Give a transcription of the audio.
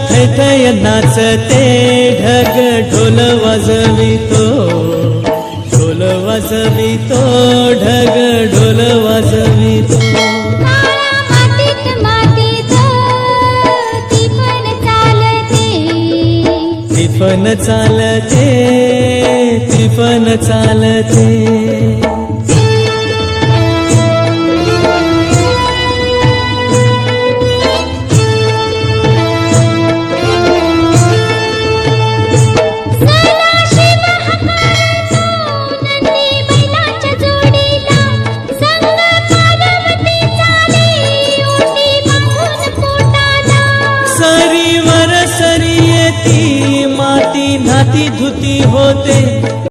थैथय नाचते ढग ढोल वाजवितो, ढोल वाजवितो ढग ढोल वाजवितो. तिफन चालते, तिफन चालते. सरीवर सरी येती माती नाती धुती होते.